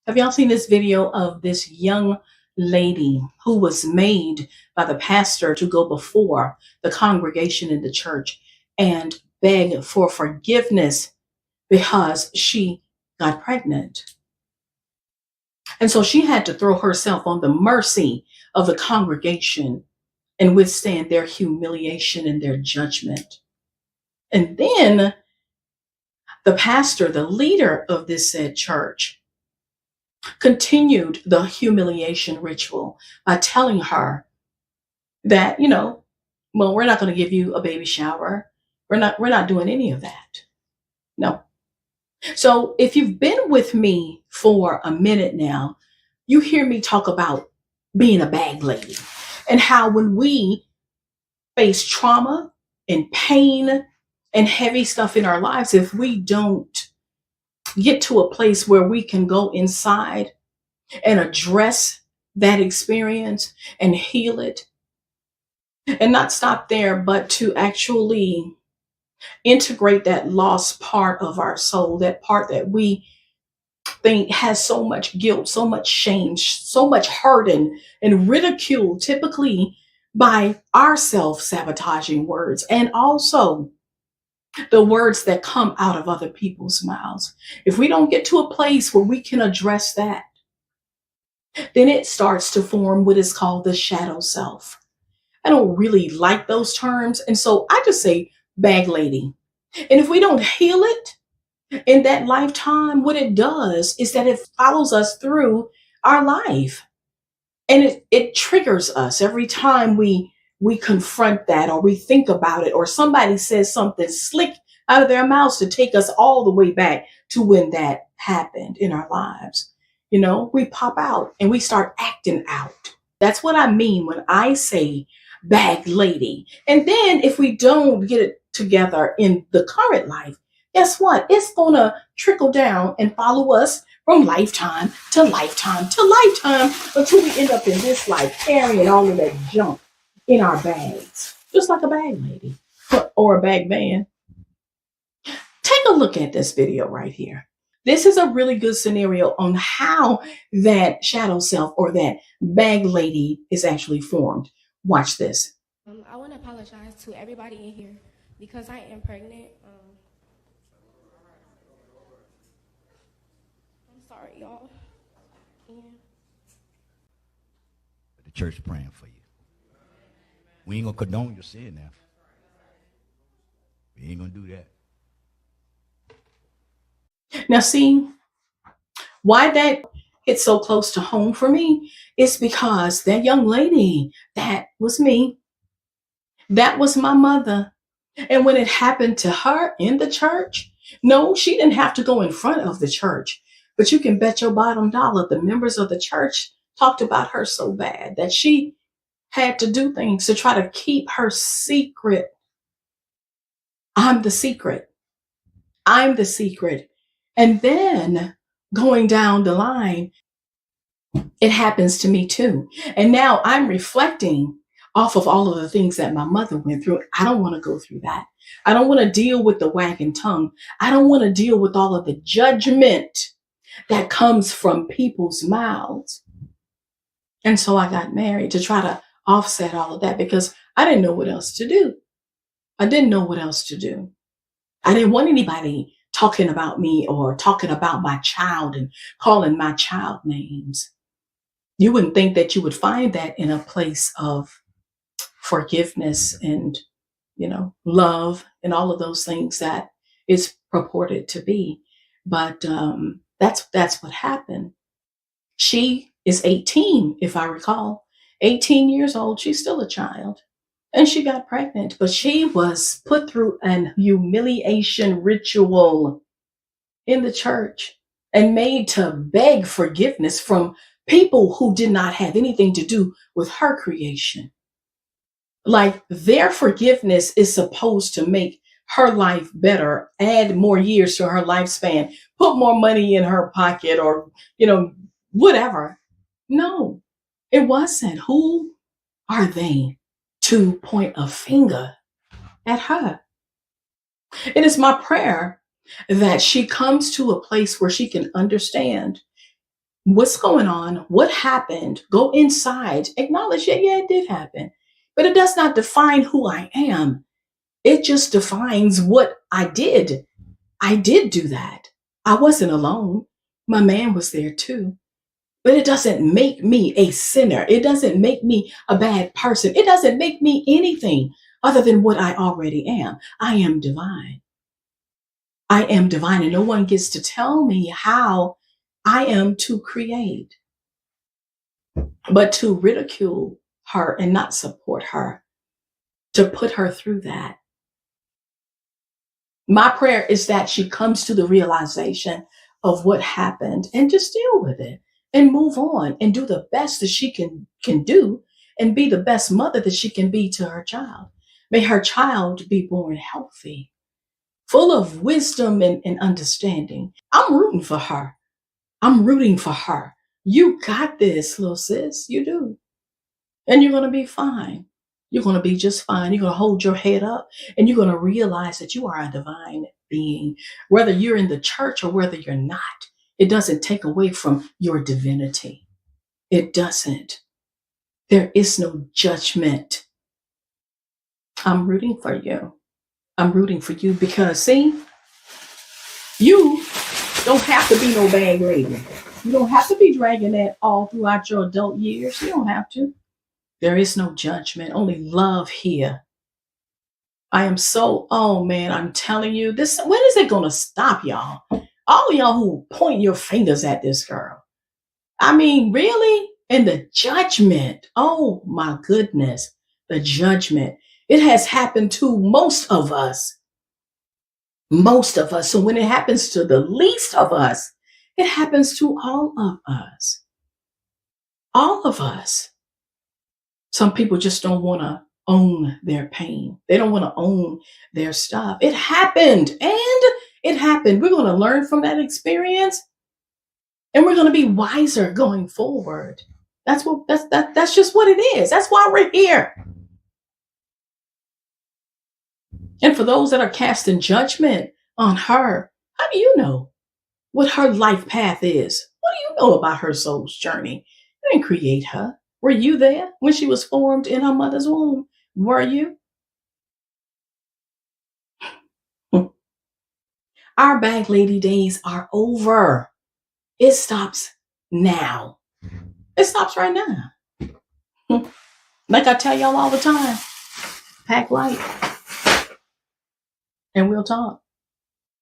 Have y'all seen this video of this young lady who was made by the pastor to go before the congregation in the church and beg for forgiveness because she got pregnant? And so she had to throw herself on the mercy of the congregation and withstand their humiliation and their judgment. And then the pastor, the leader of this said church, continued the humiliation ritual by telling her that, well, we're not going to give you a baby shower. We're not doing any of that. No. So if you've been with me for a minute now, you hear me talk about being a bag lady and how when we face trauma and pain and heavy stuff in our lives, if we don't get to a place where we can go inside and address that experience and heal it and not stop there, but to actually integrate that lost part of our soul, that part that we think has so much guilt, so much shame, so much hurt and ridicule, typically by our self-sabotaging words, and also the words that come out of other people's mouths. If we don't get to a place where we can address that, then it starts to form what is called the shadow self. I don't really like those terms. And so I just say bag lady. And if we don't heal it in that lifetime, what it does is that it follows us through our life. And it triggers us every time we confront that or we think about it or somebody says something slick out of their mouths to take us all the way back to when that happened in our lives. We pop out and we start acting out. That's what I mean when I say bag lady. And then if we don't get it together in the current life, guess what? It's going to trickle down and follow us from lifetime to lifetime to lifetime until we end up in this life carrying all of that junk in our bags, just like a bag lady or a bag man. Take a look at this video right here. This is a really good scenario on how that shadow self or that bag lady is actually formed. Watch this. I want to apologize to everybody in here because I am pregnant. I'm sorry, y'all. Yeah. The church praying for you. We ain't gonna condone your sin now. We ain't gonna do that. Now, see, why that hits so close to home for me is because that young lady, that was me. That was my mother. And when it happened to her in the church, no, she didn't have to go in front of the church. But you can bet your bottom dollar the members of the church talked about her so bad that she had to do things to try to keep her secret. I'm the secret. I'm the secret. And then going down the line, it happens to me too. And now I'm reflecting off of all of the things that my mother went through. I don't want to go through that. I don't want to deal with the wagging tongue. I don't want to deal with all of the judgment that comes from people's mouths. And so I got married to try to offset all of that because I didn't know what else to do. I didn't know what else to do. I didn't want anybody talking about me or talking about my child and calling my child names. You wouldn't think that you would find that in a place of forgiveness and, love and all of those things that is purported to be. But that's what happened. She is 18, if I recall, 18 years old. She's still a child. And she got pregnant, but she was put through an humiliation ritual in the church and made to beg forgiveness from people who did not have anything to do with her creation. Like their forgiveness is supposed to make her life better, add more years to her lifespan, put more money in her pocket or, whatever. No, it wasn't. Who are they to point a finger at her? It is my prayer that she comes to a place where she can understand What's going on? What happened? Go inside, acknowledge, yeah, it did happen. But it does not define who I am. It just defines what I did. I did do that. I wasn't alone. My man was there too. But it doesn't make me a sinner. It doesn't make me a bad person. It doesn't make me anything other than what I already am. I am divine. I am divine, and no one gets to tell me how I am to create. But to ridicule her and not support her, to put her through that. My prayer is that she comes to the realization of what happened and just deal with it and move on and do the best that she can do and be the best mother that she can be to her child. May her child be born healthy, full of wisdom and understanding. I'm rooting for her. I'm rooting for her. You got this, little sis. You do. And you're going to be fine. You're going to be just fine. You're going to hold your head up and you're going to realize that you are a divine being. Whether you're in the church or whether you're not, it doesn't take away from your divinity. It doesn't. There is no judgment. I'm rooting for you. I'm rooting for you because, see, you don't have to be no bad lady. You don't have to be dragging that all throughout your adult years. You don't have to. There is no judgment, only love here. I am so, oh man, I'm telling you, this, when is it going to stop, y'all? All of y'all who point your fingers at this girl. I mean, really? And the judgment, oh my goodness, the judgment. It has happened to most of us. Most of us. So when it happens to the least of us, it happens to all of us. All of us. Some people just don't want to own their pain. They don't want to own their stuff. It happened and it happened. We're going to learn from that experience and we're going to be wiser going forward. That's just what it is. That's why we're here. And for those that are casting judgment on her, how do you know what her life path is? What do you know about her soul's journey? You didn't create her. Were you there when she was formed in her mother's womb? Were you? Our bag lady days are over. It stops now. It stops right now. Like I tell y'all all the time, pack light and we'll talk.